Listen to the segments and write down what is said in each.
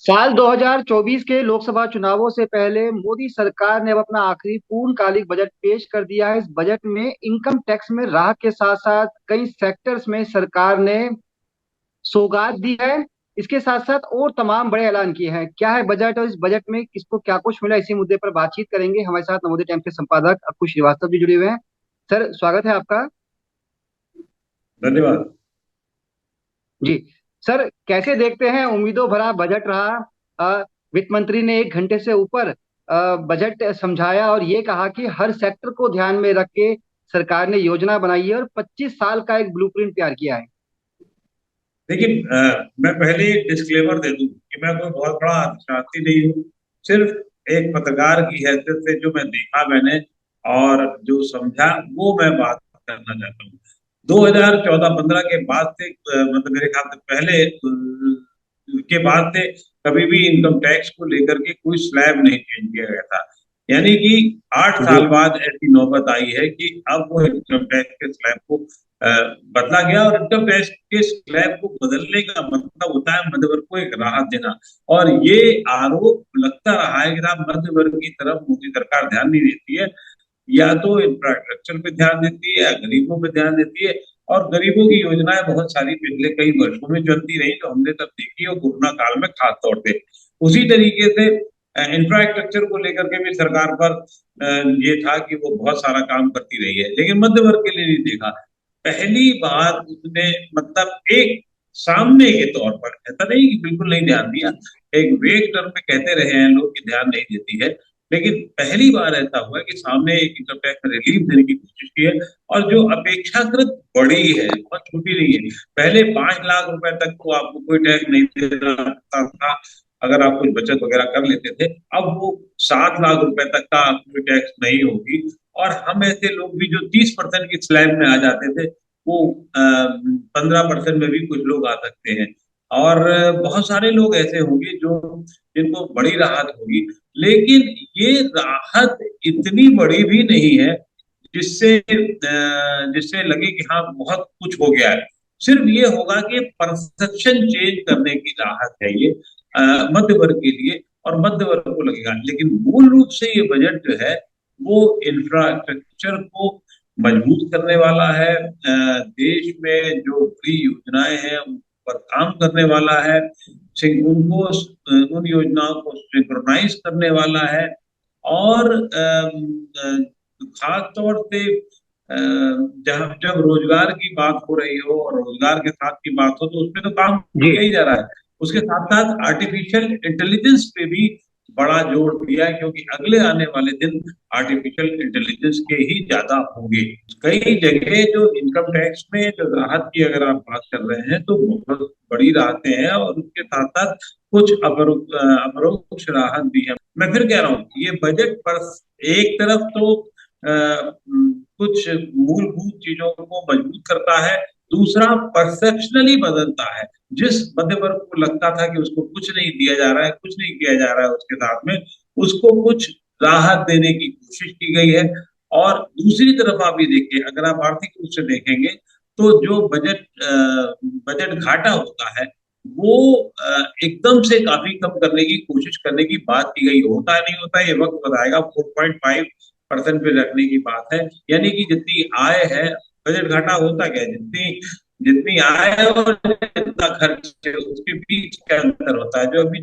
साल 2024 के लोकसभा चुनावों से पहले मोदी सरकार ने अब अपना आखिरी पूर्णकालिक बजट पेश कर दिया है। इस बजट में इनकम टैक्स में राहत के साथ साथ कई सेक्टर्स में सरकार ने सौगात दी है। इसके साथ साथ और तमाम बड़े ऐलान किए हैं। क्या है बजट और इस बजट में किसको क्या कुछ मिला, इसी मुद्दे पर बातचीत करेंगे। हमारे साथ नवोदय टाइम्स के संपादक अक्कू श्रीवास्तव भी जुड़े हुए हैं। सर, स्वागत है आपका। धन्यवाद। जी। सर, कैसे देखते हैं, उम्मीदों भरा बजट रहा। वित्त मंत्री ने 1 घंटे से ऊपर बजट समझाया और ये कहा कि हर सेक्टर को ध्यान में रख के सरकार ने योजना बनाई है और 25 साल का एक ब्लूप्रिंट तैयार किया है। देखिए, मैं पहले डिस्क्लेमर दे दूं कि मैं कोई बहुत बड़ा अर्थशास्त्री नहीं हूँ। सिर्फ एक पत्रकार की हैसियत से जो मैं देखा मैंने और जो समझा वो मैं बात करना चाहता हूँ। 2014-15 के बाद से मतलब मेरे ख्याल से पहले के बाद से कभी भी इनकम टैक्स को लेकर के कोई स्लैब नहीं चेंज किया गया था। यानी कि 8 साल जी। बाद ऐसी नौबत आई है कि अब वो इनकम टैक्स के स्लैब को अ, बदला गया। और इनकम टैक्स के स्लैब को बदलने का मतलब होता है मध्य वर्ग को एक राहत देना। और ये आरोप लगता रहा है कि साहब मध्य वर्ग की तरफ मोदी सरकार ध्यान नहीं देती है। या तो इंफ्रास्ट्रक्चर पे ध्यान देती है या गरीबों पे ध्यान देती है। और गरीबों की योजनाएं बहुत सारी पिछले कई वर्षों में चलती रही तो हमने तब देखी और कोरोना काल में खास तौर पे उसी तरीके से इंफ्रास्ट्रक्चर को लेकर के भी सरकार पर ये था कि वो बहुत सारा काम करती रही है, लेकिन मध्य वर्ग के लिए नहीं देखा। पहली बार उसने मतलब एक सामने के तौर पर, ऐसा नहीं कि बिल्कुल नहीं ध्यान दिया, एक वेग टर्म में कहते रहे हैं लोग कि ध्यान नहीं देती है, लेकिन पहली बार ऐसा हुआ है कि सामने एक इनकम टैक्स में रिलीफ देने की कोशिश की है। और जो अपेक्षाकृत बड़ी है, बहुत छोटी नहीं है। पहले 5 लाख रुपए तक तो आपको कोई टैक्स नहीं देना पड़ता था अगर आप कुछ बचत वगैरह कर लेते थे। अब वो 7 लाख रुपए तक का कोई टैक्स नहीं होगी। और हम ऐसे लोग भी जो 30% की स्लैब में आ जाते थे वो 15% में भी कुछ लोग आ सकते हैं। और बहुत सारे लोग ऐसे होंगे जो जिनको बड़ी राहत होगी। लेकिन ये राहत इतनी बड़ी भी नहीं है जिससे जिससे लगे कि हाँ बहुत कुछ हो गया है। सिर्फ ये होगा कि परसेप्शन चेंज करने की राहत है ये मध्य वर्ग के लिए और मध्य वर्ग को लगेगा। लेकिन मूल रूप से ये बजट जो है वो इंफ्रास्ट्रक्चर को मजबूत करने वाला है। देश में जो बड़ी योजनाएं हैं उन पर काम करने वाला है। उनको उन योजनाओं को सिंक्रोनाइज करने वाला है। और खास तौर से जब जब रोजगार की बात हो रही हो और रोजगार के साथ की बात हो तो उसमें तो काम जी। किया ही जा रहा है। उसके साथ साथ आर्टिफिशियल इंटेलिजेंस पे भी बड़ा जोर दिया है, क्योंकि अगले आने वाले दिन आर्टिफिशियल इंटेलिजेंस के ही ज्यादा होंगे। कई जगह जो इनकम टैक्स में जो राहत की अगर आप बात कर रहे हैं तो बहुत बड़ी राहतें हैं और उसके साथ साथ कुछ अपरोक्ष राहत भी है। मैं फिर कह रहा हूँ ये बजट पर एक तरफ तो कुछ मूलभूत चीजों को मजबूत करता है, दूसरा परसेप्शनली बदलता है। जिस मध्य वर्ग को लगता था कि उसको कुछ नहीं दिया जा रहा है, कुछ नहीं किया जा रहा है उसके साथ में, उसको कुछ राहत देने की कोशिश की गई है। और दूसरी तरफ आप ये देखिए, अगर आप आर्थिक रूप से देखेंगे तो जो बजट घाटा होता है वो एकदम से काफी कम करने की कोशिश करने की बात की गई। होता है नहीं होता है ये वक्त बताएगा। 4.5% पे रखने की बात है। यानी कि जितनी आय है, बजट घाटा होता क्या है, जितनी जितनी आय है और जितना खर्च है उसके बीच का अंतर होता है, जो अभी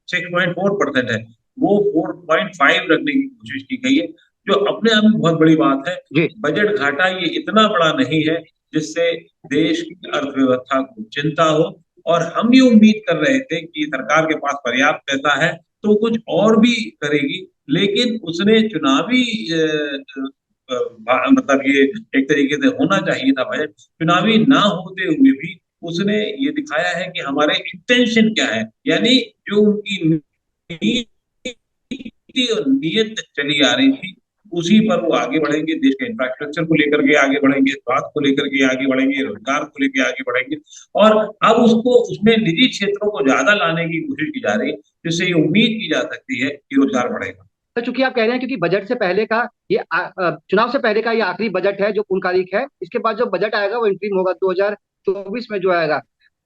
6.4% है वो 4.5 रखने की कोशिश की गई है, जो अपने आप में बहुत बड़ी बात है। जी। बजट घाटा ये इतना बड़ा नहीं है जिससे देश की अर्थव्यवस्था को चिंता हो। और हम ये उम्मीद कर रहे थे कि सरकार के पास पर्याप्त पैसा है तो कुछ और भी करेगी। लेकिन उसने चुनावी मतलब ये एक तरीके से होना चाहिए था बजट, चुनावी ना होते हुए भी उसने ये दिखाया है कि हमारे इंटेंशन क्या है। यानी जो उनकी नीति और नीयत चली आ रही थी उसी पर वो आगे बढ़ेंगे। देश के इंफ्रास्ट्रक्चर को लेकर के आगे बढ़ेंगे, स्वास्थ्य को लेकर के आगे बढ़ेंगे, रोजगार को लेकर आगे बढ़ेंगे। और अब उसको उसमें निजी क्षेत्रों को ज्यादा लाने की कोशिश की जा रही है, जिससे ये उम्मीद की जा सकती है कि रोजगार बढ़ेगा। तो चूंकि आप कह रहे हैं, क्योंकि बजट से पहले का चुनाव से पहले का ये आखिरी बजट है जो पूर्णकालिक है। इसके बाद जो बजट आएगा वो इंटरिम होगा 2024 में जो आएगा।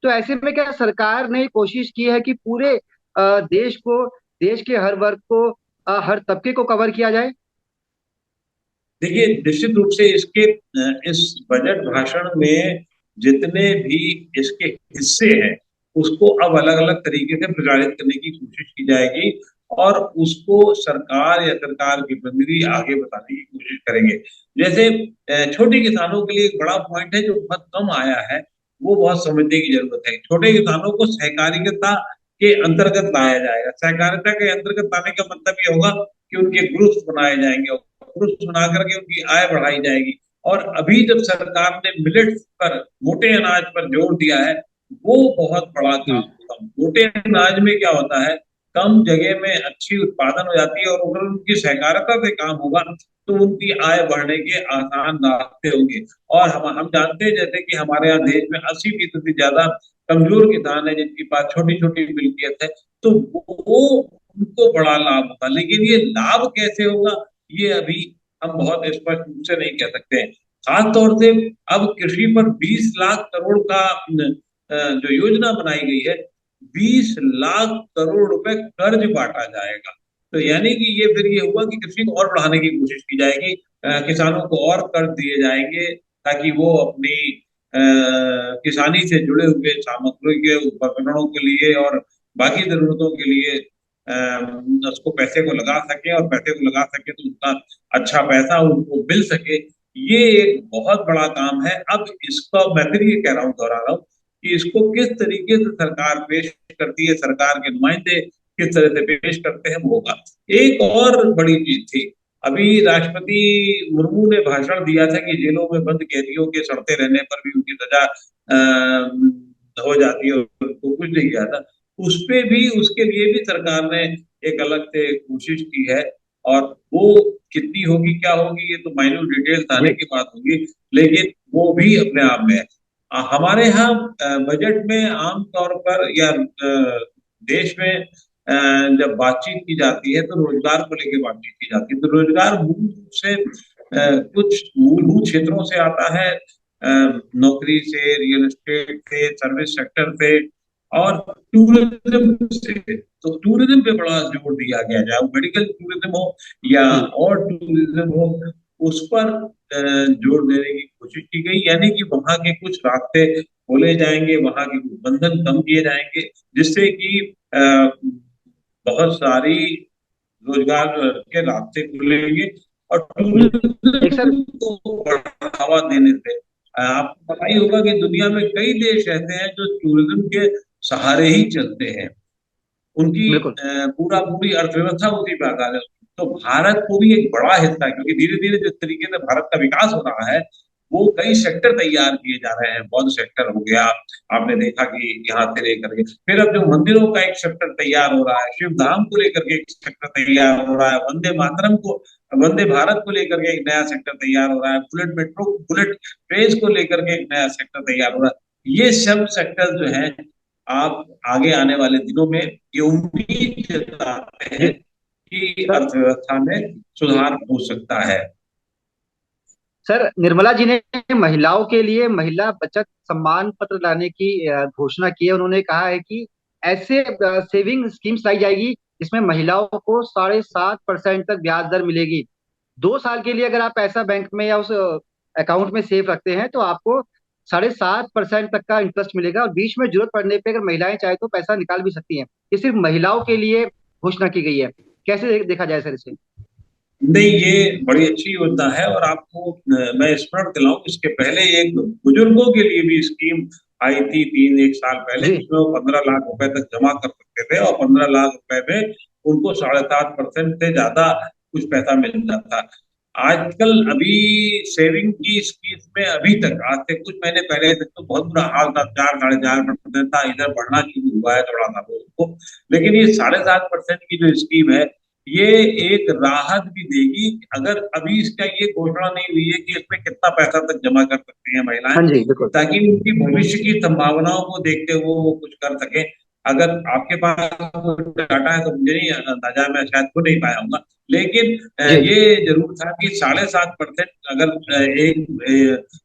तो ऐसे में क्या सरकार ने कोशिश की है कि पूरे देश को, देश के हर वर्ग को, हर तबके को कवर किया जाए? देखिए, निश्चित रूप से इस बजट भाषण में जितने भी इसके हिस्से हैं उसको अब अलग अलग तरीके से प्रचारित करने की कोशिश की जाएगी और उसको सरकार या सरकार के प्रतिनिधि आगे बताने की कोशिश करेंगे। जैसे छोटे किसानों के लिए एक बड़ा पॉइंट है जो बहुत कम आया है, वो बहुत समझने की जरूरत है। छोटे किसानों को सहकारिता के अंतर्गत लाया जाएगा। सहकारिता के अंतर्गत लाने का मतलब ये होगा कि उनके ग्रुप्स बनाए जाएंगे, ग्रुप्स बना करके उनकी आय बढ़ाई जाएगी। और अभी जब सरकार ने मिलेट्स पर, मोटे अनाज पर जोर दिया है, वो बहुत बड़ा काम हम्म। होगा। मोटे अनाज में क्या होता है, कम जगह में अच्छी उत्पादन हो जाती है और अगर उनकी सहकारिता से काम होगा तो उनकी आय बढ़ने के आसान रास्ते होंगे। और हम जानते हैं जैसे कि हमारे यहाँ देश में 80% से ज्यादा कमजोर किसान है जिनके पास छोटी छोटी मिल्कियत है, तो वो उनको बड़ा लाभ होगा। लेकिन ये लाभ कैसे होगा, ये अभी हम बहुत स्पष्ट रूप से नहीं कह सकते हैं। खास तौर से अब कृषि पर 20 लाख करोड़ का जो योजना बनाई गई है, 20 लाख करोड़ रुपए कर्ज बांटा जाएगा। तो यानी कि ये फिर ये हुआ कि कृषि को और बढ़ाने की कोशिश की जाएगी, किसानों को और कर्ज दिए जाएंगे ताकि वो अपनी किसानी से जुड़े हुए सामग्री के उपकरणों के लिए और बाकी जरूरतों के लिए उसको पैसे को लगा सके और पैसे को लगा सके तो उसका अच्छा पैसा उनको मिल सके। ये एक बहुत बड़ा काम है। अब इसका मैं फिर ये कह रहा हूँ, दोहरा रहा हूँ कि इसको किस तरीके से सरकार पेश करती है, सरकार के नुमाइंदे किस तरह से पेश करते हैं, वो होगा। एक और बड़ी चीज थी, अभी राष्ट्रपति मुर्मू ने भाषण दिया था कि जेलों में बंद कैदियों के सड़ते रहने पर भी उनकी सजा हो जाती है और उनको कुछ नहीं किया था। उस पे भी, उसके लिए भी सरकार ने एक अलग से कोशिश की है। और वो कितनी होगी, क्या होगी, ये तो माइन्यूट डिटेल्स आने जी। की बात होगी, लेकिन वो भी अपने आप में है। हमारे यहाँ बजट में आमतौर पर या देश में जब बातचीत की जाती है तो रोजगार को लेकर बातचीत की जाती है। तो रोजगार मूल रूप से कुछ मूलभूत क्षेत्रों से आता है, नौकरी से, रियल एस्टेट से, सर्विस सेक्टर से और टूरिज्म से। तो टूरिज्म पे बड़ा जोर दिया गया, चाहे वो मेडिकल टूरिज्म हो या जी। और टूरिज्म हो, उस पर जोर देने की कोशिश की गई। यानी कि वहां के कुछ रास्ते खोले जाएंगे, वहां के कुछ बंधन कम किए जाएंगे, जिससे कि बहुत सारी रोजगार के रास्ते खुलेंगे और जी। एक सर। टूरिज्म को बढ़ावा देने से आपको पता ही होगा कि दुनिया में कई देश ऐसे हैं जो टूरिज्म के सहारे ही चलते हैं। उनकी बिल्कुल। पूरा पूरी अर्थव्यवस्था उसी पे आधारित है। तो भारत को भी एक बड़ा हिस्सा है, क्योंकि धीरे धीरे जिस तरीके से भारत का विकास हो रहा है, वो कई सेक्टर तैयार किए जा रहे हैं। बौद्ध सेक्टर हो गया, आपने देखा कि यहाँ से लेकर के फिर अब जो मंदिरों का एक सेक्टर तैयार हो रहा है, शिव धाम को लेकर के एक सेक्टर तैयार हो रहा है, वंदे मातरम को, वंदे भारत को लेकर के एक नया सेक्टर तैयार हो रहा है, बुलेट मेट्रो, बुलेट ट्रेन को लेकर के एक नया सेक्टर तैयार हो रहा है। ये सब सेक्टर जो है, आप आगे आने वाले दिनों में ये उम्मीद जताते हैं जी कि सर। अर्थव्यवस्था में सुधार हो सकता है। सर, निर्मला जी ने महिलाओं के लिए महिला बचत सम्मान पत्र लाने की घोषणा की है। उन्होंने कहा है कि ऐसे सेविंग स्कीम्स लाई जाएगी जिसमें महिलाओं को 7.5% तक ब्याज दर मिलेगी। 2 साल के लिए अगर आप पैसा बैंक में या उस अकाउंट में सेव रखते हैं तो आपको 7.5% तक का इंटरेस्ट मिलेगा, और बीच में जरूरत पड़ने पे अगर महिलाएं चाहे तो पैसा निकाल भी सकती हैं। ये सिर्फ महिलाओं के लिए घोषणा की गई है। कैसे देखा जाए सर इसे? नहीं, ये बड़ी अच्छी योजना है। और आपको मैं स्मरण दिलाऊं, इसके पहले एक बुजुर्गों के लिए भी स्कीम आई थी 1 साल पहले, जी। जिसमें वो 15 लाख रुपए तक जमा कर सकते थे और 15 लाख रुपए में उनको 7.5% से ज्यादा कुछ पैसा मिलता था। आजकल अभी सेविंग की स्कीम में अभी तक, आज से कुछ महीने पहले तक तो बहुत बुरा हाल था, 4, 4.5% था। इधर बढ़ना शुरू हुआ है थोड़ा सा को, लेकिन ये 7.5% की जो स्कीम है, ये एक राहत भी देगी। अगर अभी इसका ये घोषणा नहीं हुई है कि इसमें कितना पैसा तक जमा कर सकती हैं महिलाएं, हाँ जी, बिल्कुल। ताकि उनकी भविष्य की संभावनाओं को देखते हुए वो कुछ कर सके। अगर आपके पास डाटा है तो मुझे नहीं अंदाजा, मैं शायद खुद नहीं पाया हूँ, लेकिन जी। ये जरूर था कि 7.5% अगर एक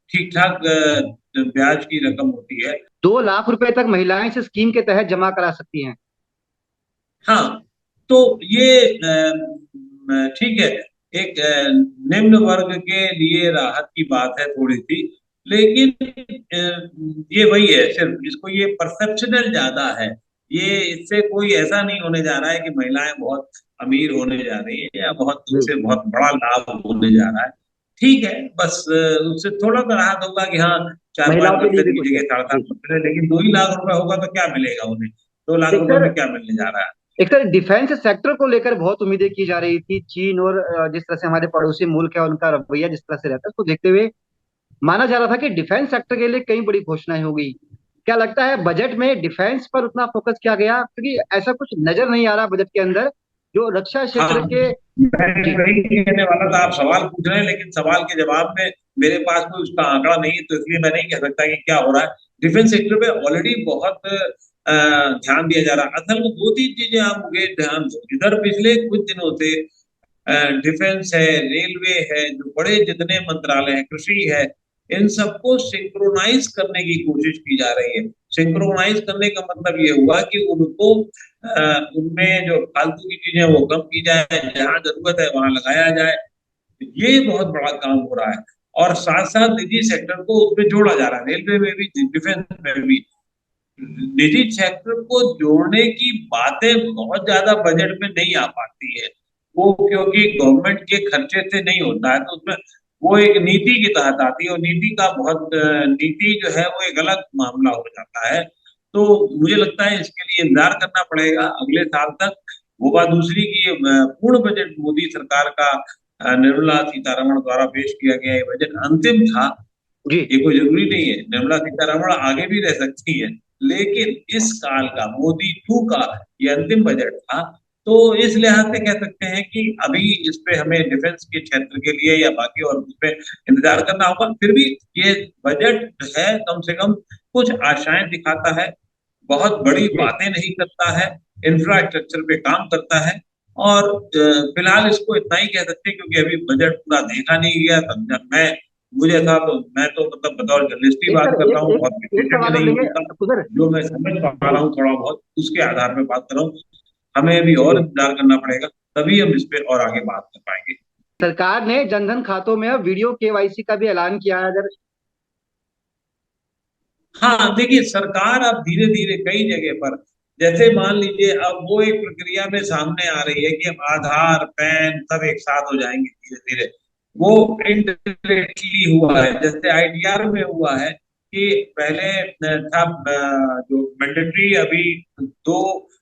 ठीक ठाक ब्याज की रकम होती है। 2 लाख रुपए तक महिलाएं इस स्कीम के तहत जमा करा सकती हैं। हाँ, तो ये ठीक है, एक निम्न वर्ग के लिए राहत की बात है थोड़ी सी, लेकिन ये वही है, सिर्फ इसको ये परसेप्शनल ज्यादा है। ये इससे कोई ऐसा नहीं होने जा रहा है कि महिलाएं बहुत अमीर होने जा रही है या बहुत जी। उससे बहुत बड़ा लाभ होने जा रहा है। ठीक है, बस उससे थोड़ा सा राहत होगा कि हाँ, चार महिलाओं पांच के लिए परसेंट भी की कुछ है। जगह साढ़े सात जी। परसेंट लेकिन 2 ही लाख रुपए होगा तो क्या मिलेगा उन्हें? 2 लाख एक रुपए सर में क्या मिलने जा रहा है? एक सर डिफेंस सेक्टर को लेकर बहुत उम्मीदें की जा रही थी। चीन और जिस तरह से हमारे पड़ोसी मुल्क है उनका रवैया जिस तरह से रहता है उसको देखते हुए माना जा रहा था कि डिफेंस सेक्टर के लिए कई बड़ी घोषणाएं होगी। क्या लगता है बजट में डिफेंस पर उतना फोकस किया गया? क्योंकि ऐसा कुछ नजर नहीं आ रहा बजट के अंदर जो रक्षा क्षेत्र हाँ, के। मैं जी। वही कहने वाला था। आप सवाल पूछ रहे हैं लेकिन सवाल के जवाब में मेरे पास कोई उसका आंकड़ा नहीं है, तो इसलिए मैं नहीं कह सकता कि क्या हो रहा है। डिफेंस सेक्टर पे ऑलरेडी बहुत ध्यान दिया जा रहा है। असल में दो तीन चीजें आप मुझे ध्यान दो। इधर पिछले कुछ दिनों से डिफेंस है, रेलवे है, जो बड़े जितने मंत्रालय हैं, कृषि है, इन सबको सिंक्रोनाइज करने की कोशिश की जा रही है। सिंक्रोनाइज करने का मतलब ये हुआ कि उनको उनमें जो फालतू की चीजें वो कम की जाए, जहां जरूरत है वहां लगाया जाए। ये बहुत बड़ा काम हो रहा है। और साथ साथ निजी सेक्टर को उसमें जोड़ा जा रहा है, रेलवे में भी डिफेंस में भी। निजी सेक्टर को जोड़ने की बातें बहुत ज्यादा बजट में नहीं आ पाती है। वो क्योंकि गवर्नमेंट के खर्चे से नहीं होता है, तो उसमें वो एक नीति के तहत आती है, और नीति का बहुत नीति जो है वो एक अलग मामला हो जाता है। तो मुझे लगता है इसके लिए इंतजार करना पड़ेगा अगले साल तक। वो बात दूसरी की पूर्ण बजट मोदी सरकार का निर्मला सीतारमण द्वारा पेश किया गया ये बजट अंतिम था। जी। ये कोई जरूरी नहीं है, निर्मला सीतारमण आगे भी रह सकती है, लेकिन इस काल का मोदी टू का ये अंतिम बजट था। तो इस लिहाज से कह सकते हैं कि अभी इस पे हमें डिफेंस के क्षेत्र के लिए या बाकी और उस पे इंतजार करना होगा। फिर भी ये बजट है, कम से कम कुछ आशाएं दिखाता है, बहुत बड़ी जी। बातें नहीं करता है, इंफ्रास्ट्रक्चर पे काम करता है। और फिलहाल इसको इतना ही कह सकते हैं, क्योंकि अभी बजट पूरा देखा नहीं गया, समझा मैं, मुझे था तो मैं तो मतलब बतौर जर्नलिस्ट ही एक बात सर कर रहा एक हूँ, एक बहुत एक विशेषज्ञ सवाल और नहीं लेंगे हूँ। उधर। जो मैं समझ पा रहा जी। हूँ थोड़ा बहुत, उसके आधार पे बात कर रहा हूँ। हमें अभी और जी। इंतजार करना पड़ेगा, तभी हम इस पे और आगे बात कर पाएंगे। सरकार ने जनधन खातों में अब वीडियो केवाईसी का भी ऐलान किया है। अगर हाँ, देखिए, सरकार अब धीरे धीरे कई जगह पर, जैसे मान लीजिए, अब वो एक प्रक्रिया में सामने आ रही है कि अब आधार पैन सब एक साथ हो जाएंगे धीरे धीरे। वो इनडायरेक्टली हुआ है, जैसे आईटीआर में हुआ है कि पहले था जो मैंडेटरी, अभी दो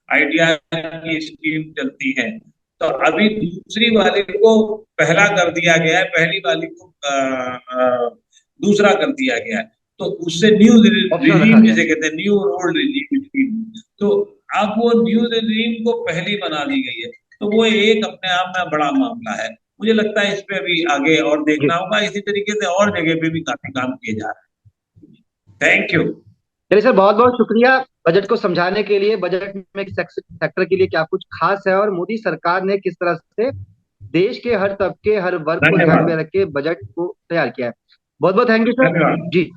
आईटीआर की स्कीम चलती है। तो अभी दूसरी वाले को पहला कर दिया गया है, पहली वाली को दूसरा कर दिया गया है। तो उससे न्यू ऑप्शन रखा रिजीम गया जिसे है। कहते हैं, न्यू और ओल्ड रिजीम। तो अब वो न्यू रिजीम को पहली बना दी गई है। तो वो एक अपने आप में बड़ा मामला है। मुझे लगता है इस पे अभी आगे और जी। देखना होगा। इसी तरीके से और जगह पे भी काफी काम किए जा रहे हैं। Thank you. चलिए सर, बहुत बहुत शुक्रिया बजट को समझाने के लिए। बजट में सेक्टर के लिए क्या कुछ खास है और मोदी सरकार ने किस तरह से देश के हर तबके हर वर्ग को ध्यान में धन्यवाद। रख के बजट को तैयार किया है। बहुत बहुत थैंक यू सर। धन्यवाद। जी।